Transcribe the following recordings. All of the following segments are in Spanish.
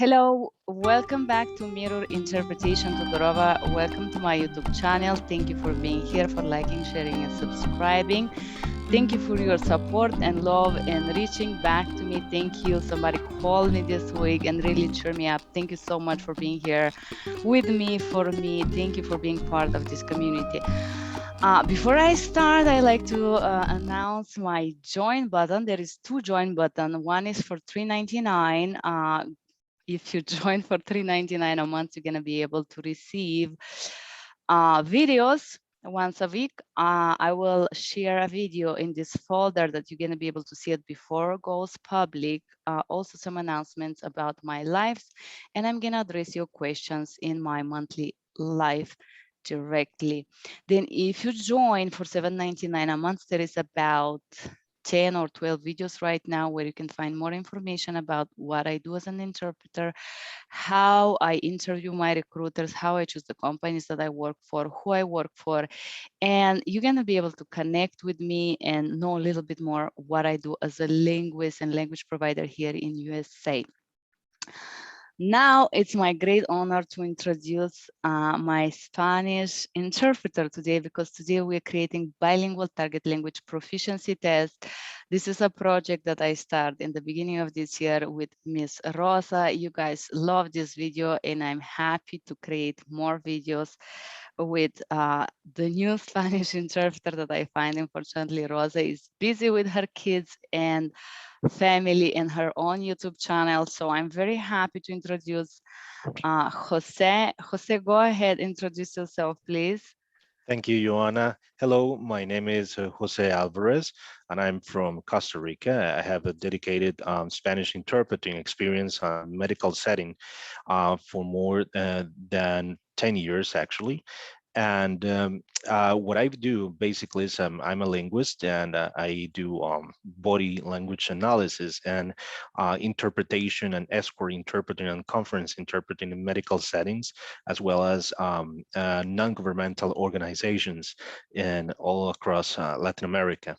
Hello, welcome back to Mirror Interpretation Todorova. Welcome to my YouTube channel. Thank you for being here, for liking, sharing, and subscribing. Thank you for your support and love and reaching back to me. Thank you. Somebody called me this week and really cheered me up. Thank you so much for being here with me, for me. Thank you for being part of this community. Before I start, I like to announce my join button. There is two join buttons. One is for $3.99. If you join for $3.99 a month, you're gonna be able to receive videos once a week. I will share a video in this folder that you're gonna be able to see it before it goes public. Also some announcements about my lives, and I'm gonna address your questions in my monthly live directly. Then if you join for $7.99 a month, there is about 10 or 12 videos right now where you can find more information about what I do as an interpreter, how I interview my recruiters, how I choose the companies that I work for, who I work for, and you're going to be able to connect with me and know a little bit more what I do as a linguist and language provider here in USA. Now it's my great honor to introduce my Spanish interpreter today, because today we're creating bilingual target language proficiency test. This is a project that I started in the beginning of this year with Miss Rosa. You guys love this video, and I'm happy to create more videos with the new Spanish interpreter that I find. Unfortunately, Rosa is busy with her kids and family in her own YouTube channel. So I'm very happy to introduce Jose. Jose, go ahead, introduce yourself, please. Thank you, Joanna. Hello, my name is Jose Alvarez, and I'm from Costa Rica. I have a dedicated Spanish interpreting experience on medical setting for more than 10 years, actually. And what I do basically is I'm a linguist, and I do body language analysis and interpretation and escort interpreting and conference interpreting in medical settings, as well as non-governmental organizations in all across Latin America.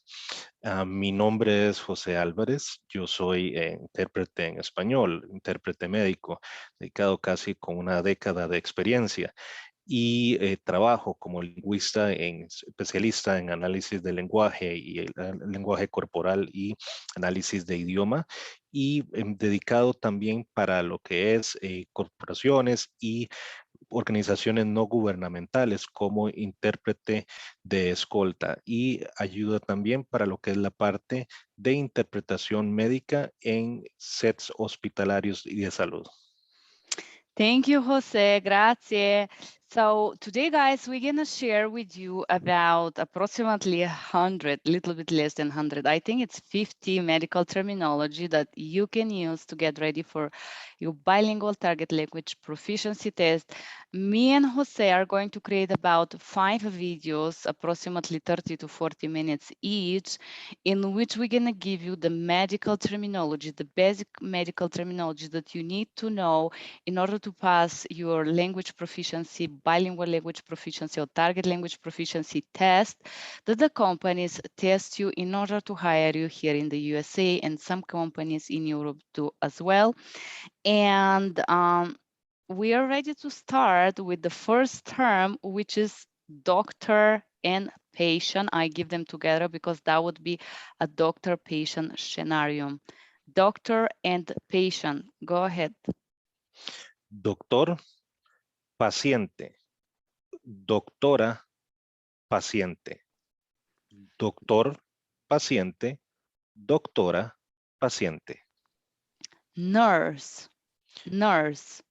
Mi nombre es José Álvarez, yo soy intérprete en español, intérprete médico, dedicado casi con una década de experiencia. Y trabajo como lingüista especialista en análisis del lenguaje y el lenguaje corporal y análisis de idioma, y dedicado también para lo que es corporaciones y organizaciones no gubernamentales como intérprete de escolta, y ayuda también para lo que es la parte de interpretación médica en sets hospitalarios y de salud. Thank you, Jose. Grazie. So today, guys, we're going to share with you about approximately 100, little bit less than 100. I think it's 50 medical terminology that you can use to get ready for your bilingual target language proficiency test. Me and Jose are going to create about 5 videos, approximately 30 to 40 minutes each, in which we're going to give you the medical terminology, the basic medical terminology that you need to know in order to pass your language proficiency, bilingual language proficiency, or target language proficiency test that the companies test you in order to hire you here in the USA, and some companies in Europe do as well. And we are ready to start with the first term, which is doctor and patient. I give them together because that would be a doctor-patient scenario. Doctor and patient. Go ahead. Doctor, paciente. Doctora, paciente. Doctor, paciente. Doctora, paciente. Nurse, nurse.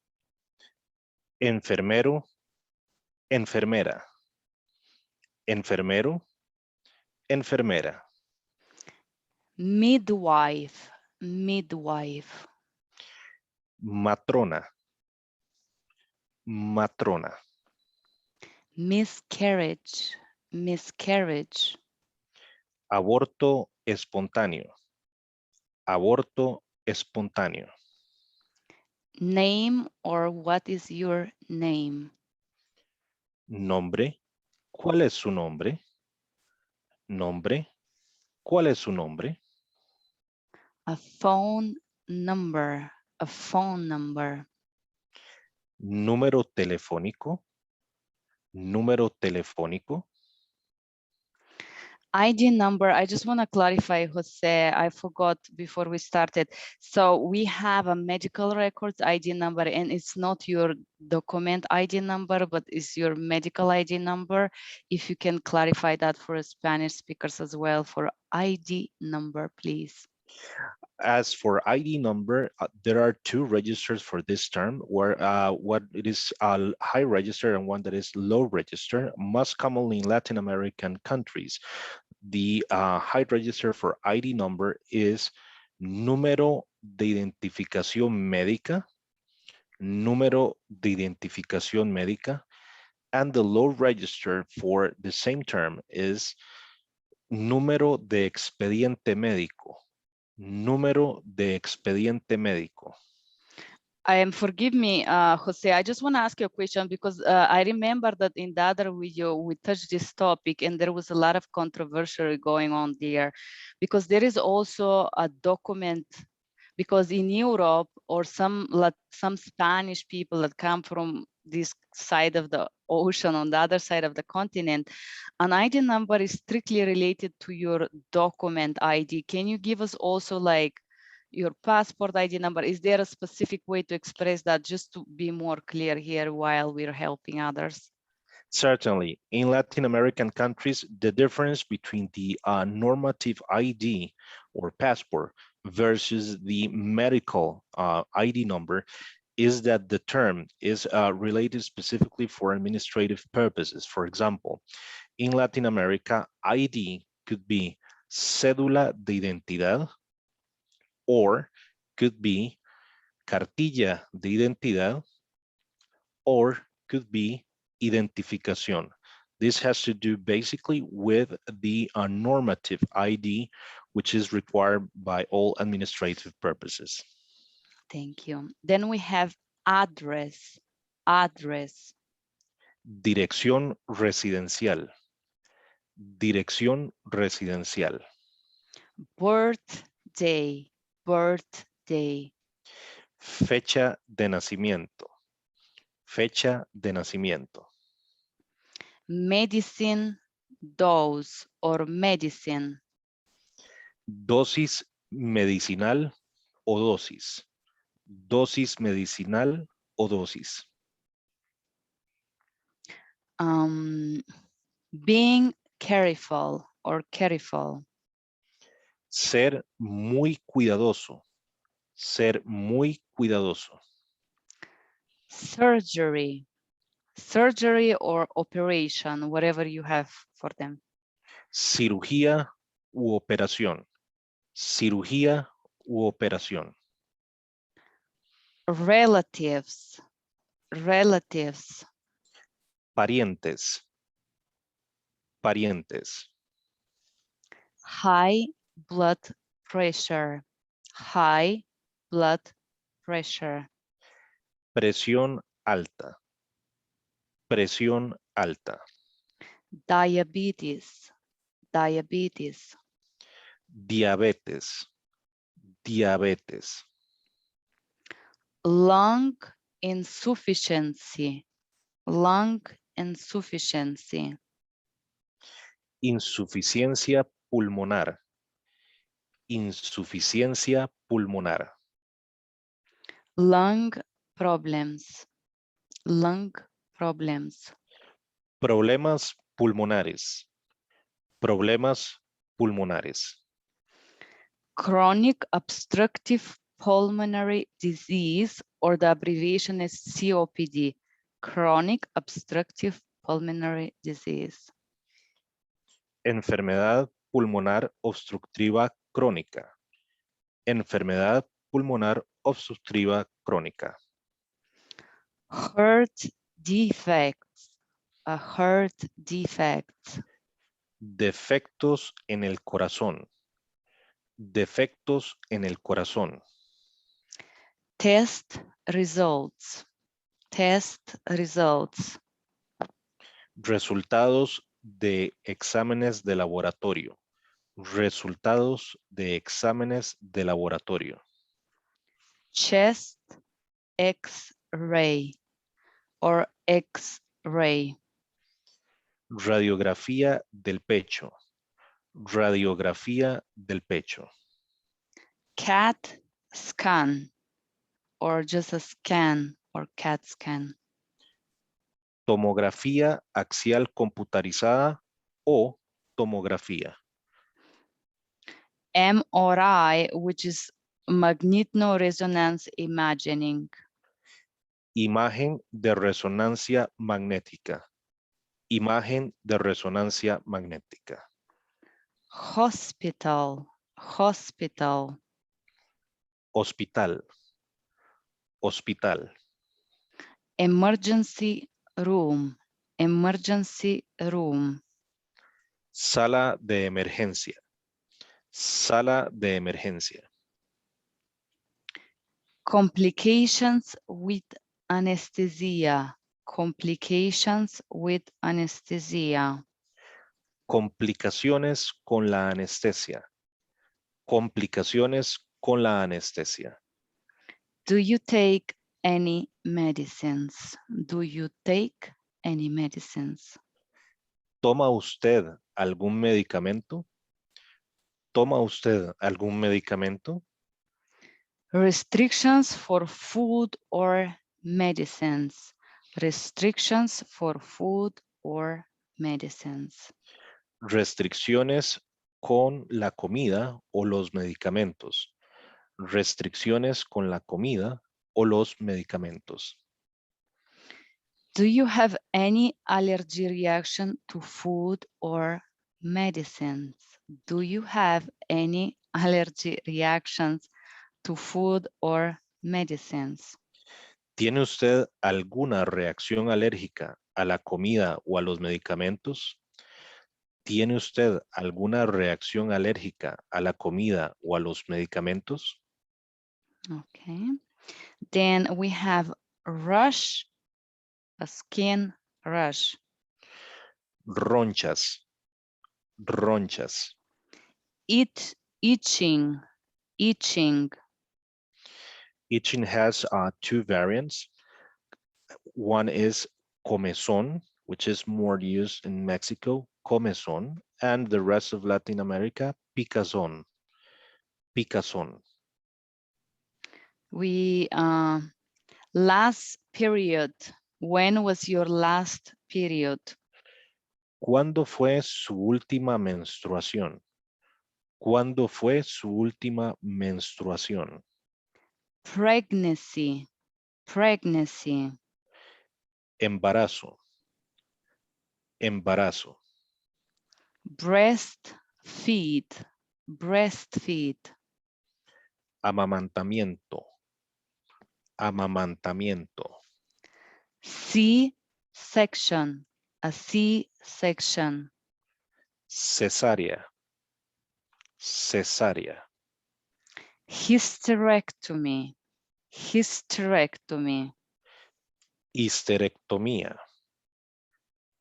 Enfermero, enfermera. Enfermero, enfermera. Midwife, midwife. Matrona, matrona. Miscarriage, miscarriage. Aborto espontáneo, aborto espontáneo. Name, or what is your name? Nombre, ¿cuál es su nombre? Nombre, ¿cuál es su nombre? A phone number, A phone number. Número telefónico. Número telefónico. ID number, I just want to clarify, Jose, I forgot before we started. So we have a medical records ID number, and it's not your document ID number, but it's your medical ID number. If you can clarify that for Spanish speakers as well, for ID number, please. As for ID number, there are two registers for this term, where what it is a high register and one that is low register, most commonly in Latin American countries. The high register for ID number is número de identificación médica, número de identificación médica, and the low register for the same term is número de expediente médico, número de expediente médico. Forgive me, Jose, I just want to ask you a question because I remember that in the other video, we touched this topic and there was a lot of controversy going on there because there is also a document, because in Europe or some Spanish people that come from this side of the ocean on the other side of the continent, an ID number is strictly related to your document ID. Can you give us also like your passport ID number? Is there a specific way to express that, just to be more clear here while we're helping others? Certainly, in Latin American countries, the difference between the normative ID or passport versus the medical ID number is that the term is related specifically for administrative purposes. For example, in Latin America, ID could be cédula de identidad or could be cartilla de identidad or could be identificación. This has to do basically with the normative ID, which is required by all administrative purposes. Thank you. Then we have address. Address. Dirección residencial. Dirección residencial. Birthday. Birthday. Fecha de nacimiento. Fecha de nacimiento. Medicine dose or medicine. Dosis medicinal o dosis. Dosis medicinal o dosis. Being careful or careful. Ser muy cuidadoso. Ser muy cuidadoso. Surgery. Surgery or operation, whatever you have for them. Cirugía u operación. Cirugía u operación. Relatives. Relatives. Parientes. Parientes. High blood pressure. High blood pressure. Presión alta. Presión alta. Diabetes. Diabetes. Diabetes. Diabetes. Lung insufficiency. Lung insufficiency. Insuficiencia pulmonar. Insuficiencia pulmonar. Lung problems. Lung problems. Problemas pulmonares. Problemas pulmonares. Chronic obstructive pulmonary disease, or the abbreviation is COPD. Chronic obstructive pulmonary disease. Enfermedad pulmonar obstructiva crónica. Enfermedad pulmonar obstructiva crónica. Heart defects. A heart defect. Defectos en el corazón. Defectos en el corazón. Test results. Test results. Resultados de exámenes de laboratorio. Resultados de exámenes de laboratorio. chest X-ray or X-ray. Radiografía del pecho. Radiografía del pecho. CAT scan or just a scan or CAT scan. Tomografía axial computarizada o tomografía. MRI, which is magnetoresonance imaging. Imagen de resonancia magnética. Imagen de resonancia magnética. Hospital, hospital. Hospital. Hospital. Emergency room, emergency room. Sala de emergencia. Sala de emergencia. Complications with anesthesia, complications with anesthesia. Complicaciones con la anestesia. Complicaciones con la anestesia. Do you take any medicines? Do you take any medicines? ¿Toma usted algún medicamento? ¿Toma usted algún medicamento? Restrictions for food or medicines. Restrictions for food or medicines. Restricciones con la comida o los medicamentos. Restricciones con la comida o los medicamentos. Do you have any allergy reaction to food or medicines? Do you have any allergy reactions to food or medicines? ¿Tiene usted alguna reacción alérgica a la comida o a los medicamentos? ¿Tiene usted alguna reacción alérgica a la comida o a los medicamentos? Okay. Then we have rash, a skin rash. Ronchas. Ronchas. Itching, itching. Itching has two variants. One is comezón, which is more used in Mexico, comezón, and the rest of Latin America, picazón. Picazón. We last period. When was your last period? ¿Cuándo fue su última menstruación? ¿Cuándo fue su última menstruación? Pregnancy, pregnancy. Embarazo. Embarazo. Breastfeed, breastfeed. Amamantamiento. Amamantamiento. C-section, a C-section. Cesárea. Cesárea. Hysterectomy, hysterectomy. Histerectomía.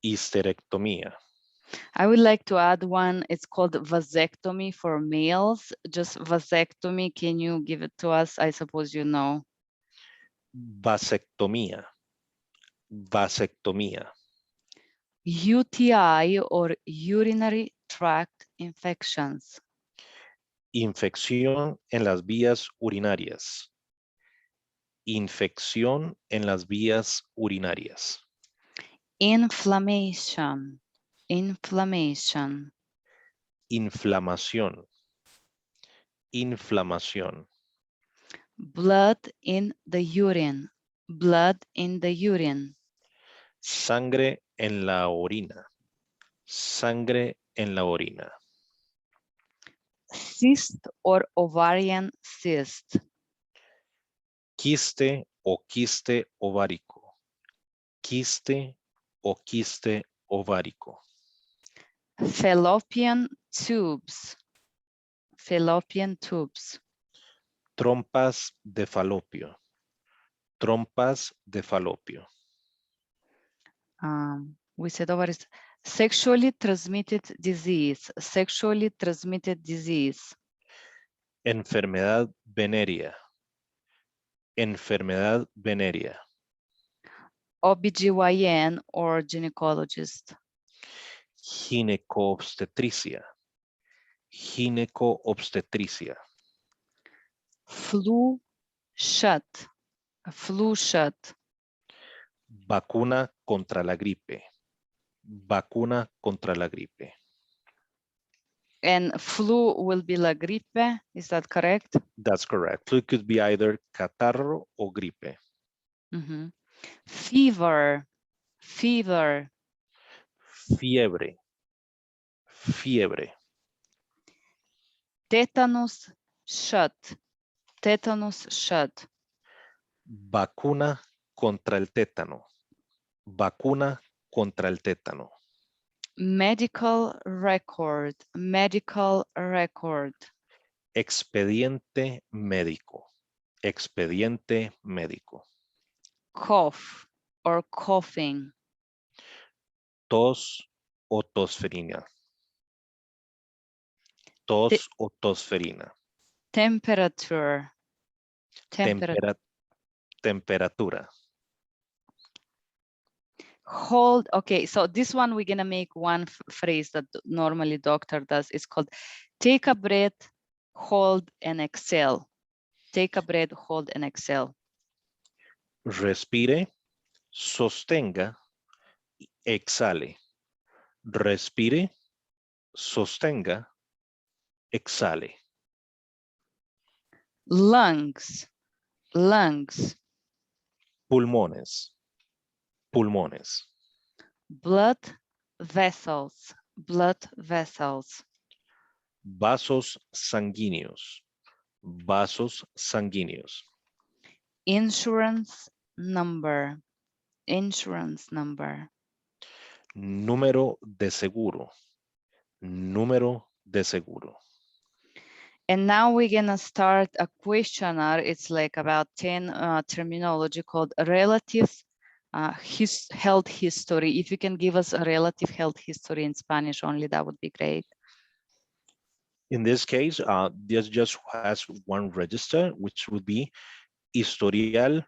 Histerectomía. I would like to add one. It's called vasectomy for males. Just vasectomy. Can you give it to us? I suppose you know. Vasectomía. Vasectomía. UTI or urinary tract infections. Infección en las vías urinarias. Infección en las vías urinarias. Inflammation, inflammation. Inflamación. Inflamación. Blood in the urine, blood in the urine. Sangre en la orina. Sangre en la orina. Cyst or ovarian cyst. Quiste o quiste ovárico. Quiste o quiste ovárico. Fallopian tubes, fallopian tubes. Trompas de falopio. Trompas de falopio. We said ovaries. Sexually transmitted disease, sexually transmitted disease. Enfermedad venérea. Enfermedad venérea. OBGYN or gynecologist. Gineco-obstetricia. Gineco-obstetricia. Flu shot. Flu shot. Vacuna contra la gripe. Vacuna contra la gripe. And flu will be la gripe. Is that correct? That's correct. Flu could be either catarro o gripe. Mhm. Fever. Fever. Fiebre. Fiebre. Tetanus shot. Tetanus shot. Vacuna contra el tétano. Vacuna contra el tétano. Medical record. Medical record. Expediente médico. Expediente médico. Cough or coughing. Tos o tosferina. Te- Tos o tosferina. temperature. Temperature. Temperatura. Hold. Okay, so this one we're gonna make one phrase that normally doctor does. It's called take a breath, hold, and exhale. Take a breath, hold, and exhale. Respire, sostenga, exhale. Respire, sostenga, exhale. Lungs. Lungs. Pulmones. Pulmones. Blood vessels. Blood vessels. Vasos sanguíneos. Vasos sanguíneos. Insurance number. Insurance number. Número de seguro. Número de seguro. And now we're gonna start a questionnaire. It's like about 10 terminology called relative health history. If you can give us a relative health history in Spanish only, that would be great. In this case, this just has one register, which would be historial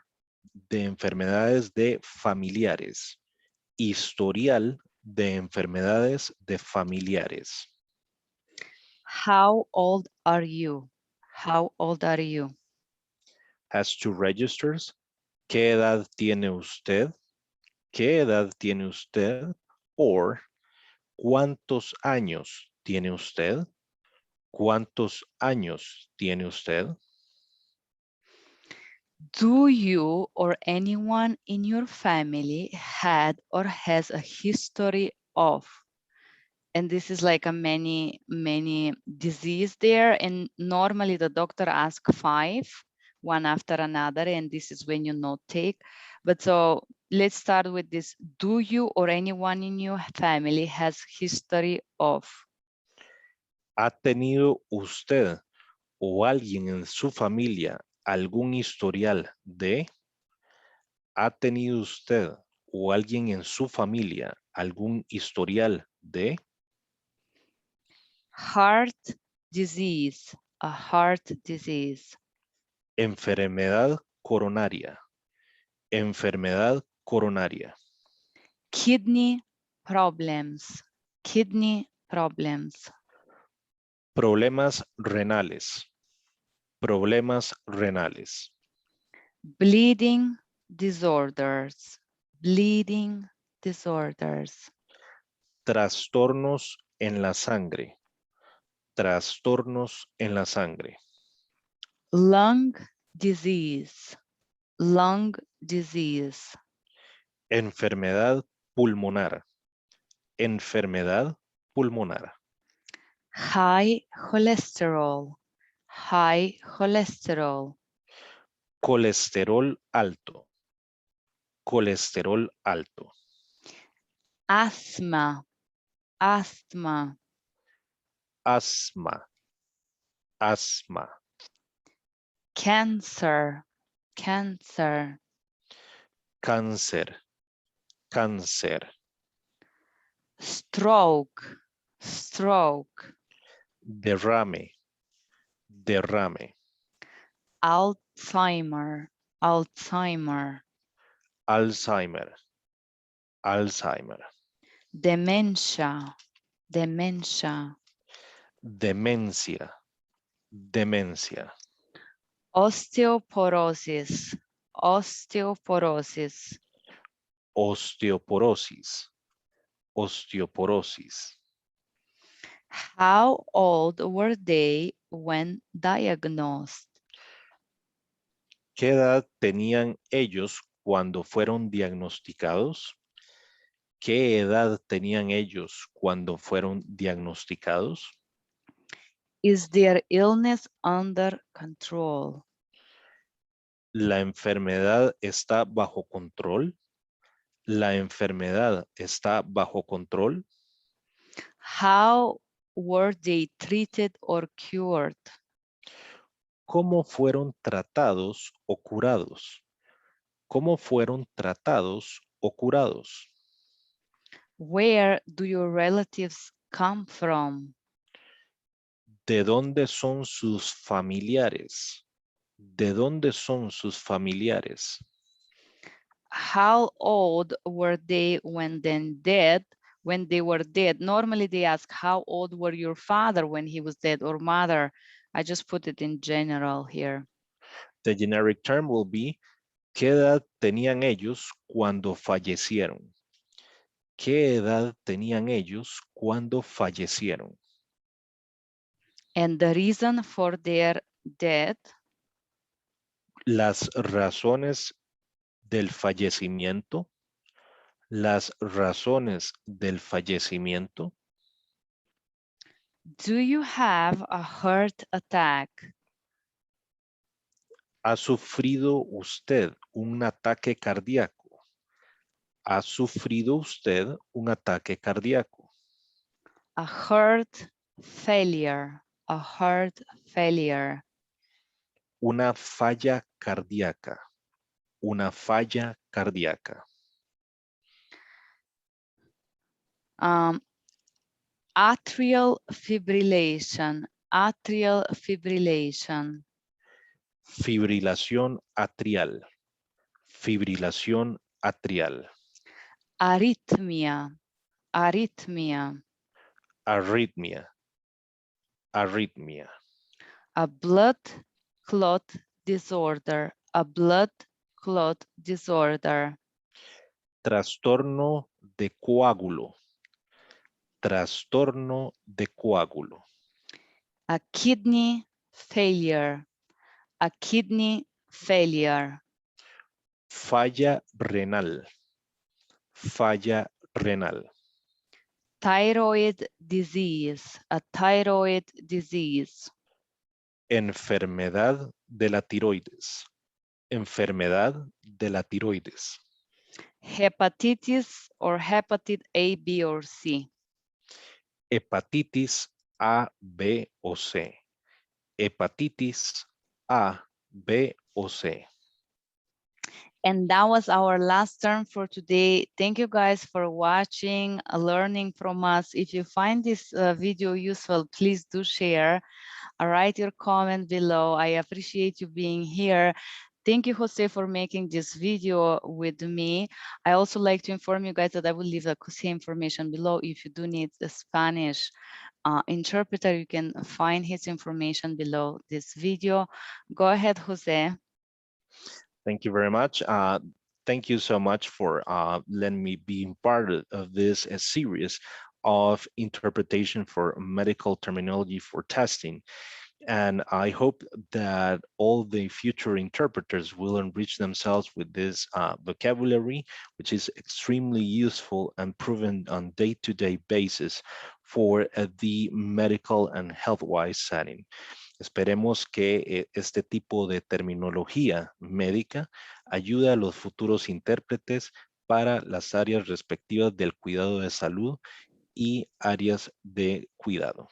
de enfermedades de familiares. Historial de enfermedades de familiares. How old are you? How old are you? Has two registers. ¿Qué edad tiene usted? ¿Qué edad tiene usted? Or, ¿cuántos años tiene usted? ¿Cuántos años tiene usted? Do you or anyone in your family had or has a history of? And this is like a many disease there. And normally the doctor asks 5, one after another. And this is when you note take. But so let's start with this. Do you or anyone in your family has history of? ¿Ha tenido usted o alguien en su familia algún historial de? ¿Ha tenido usted o alguien en su familia algún historial de? Heart disease, a heart disease. Enfermedad coronaria. Enfermedad coronaria. Kidney problems, kidney problems. Problemas renales. Problemas renales. Bleeding disorders, bleeding disorders. Trastornos en la sangre. Trastornos en la sangre. Lung disease, lung disease. Enfermedad pulmonar. Enfermedad pulmonar. High cholesterol, high cholesterol. Colesterol alto. Colesterol alto. Asthma, asthma. Asma. Asma. Cancer, cancer. Cáncer. Cáncer. Stroke, stroke. Derrame. Derrame. Alzheimer, Alzheimer, Alzheimer, Alzheimer, dementia, dementia, demencia, demencia, osteoporosis, osteoporosis, osteoporosis, osteoporosis. how old were they when diagnosed? ¿Qué edad tenían ellos cuando fueron diagnosticados? ¿Qué edad tenían ellos cuando fueron diagnosticados? Is their illness under control? ¿La enfermedad está bajo control? ¿La enfermedad está bajo control? How were they treated or cured? ¿Cómo fueron tratados o curados? ¿Cómo fueron tratados o curados? Where do your relatives come from? ¿De dónde son sus familiares? ¿De dónde son sus familiares? How old were they when then dead? When they were dead, normally they ask, how old were your father when he was dead, or mother? I just put it in general here. The generic term will be, ¿qué edad tenían ellos cuando fallecieron? ¿Qué edad tenían ellos cuando fallecieron? And the reason for their death? Las razones del fallecimiento. Las razones del fallecimiento. Do you have a heart attack? ¿Ha sufrido usted un ataque cardíaco? ¿Ha sufrido usted un ataque cardíaco? A heart failure, a heart failure. Una falla cardíaca. Una falla cardíaca. Atrial fibrillation, atrial fibrillation. Fibrilación atrial. Fibrilación atrial. Arrhythmia, arrhythmia. Arritmia. Arritmia. A blood clot disorder, a blood clot disorder. Trastorno de coágulo. Trastorno de coágulo. A kidney failure, a kidney failure. Falla renal. Falla renal. Thyroid disease, a thyroid disease. Enfermedad de la tiroides. Enfermedad de la tiroides. Hepatitis or hepatitis A, B, or C. Hepatitis A, B o C. Hepatitis A, B o C. And that was our last term for today. Thank you guys for watching, learning from us. If you find this video useful, please do share. Write your comment below. I appreciate you being here. Thank you, Jose, for making this video with me. I also like to inform you guys that I will leave the Jose information below. If you do need a Spanish interpreter, you can find his information below this video. Go ahead, Jose. Thank you very much. Thank you so much for letting me be part of this series of interpretation for medical terminology for testing. And I hope that all the future interpreters will enrich themselves with this vocabulary, which is extremely useful and proven on day-to-day basis for the medical and health-wise setting. Esperemos que este tipo de terminología médica ayude a los futuros intérpretes para las áreas respectivas del cuidado de salud y áreas de cuidado.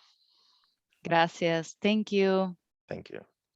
Gracias. Thank you. Thank you.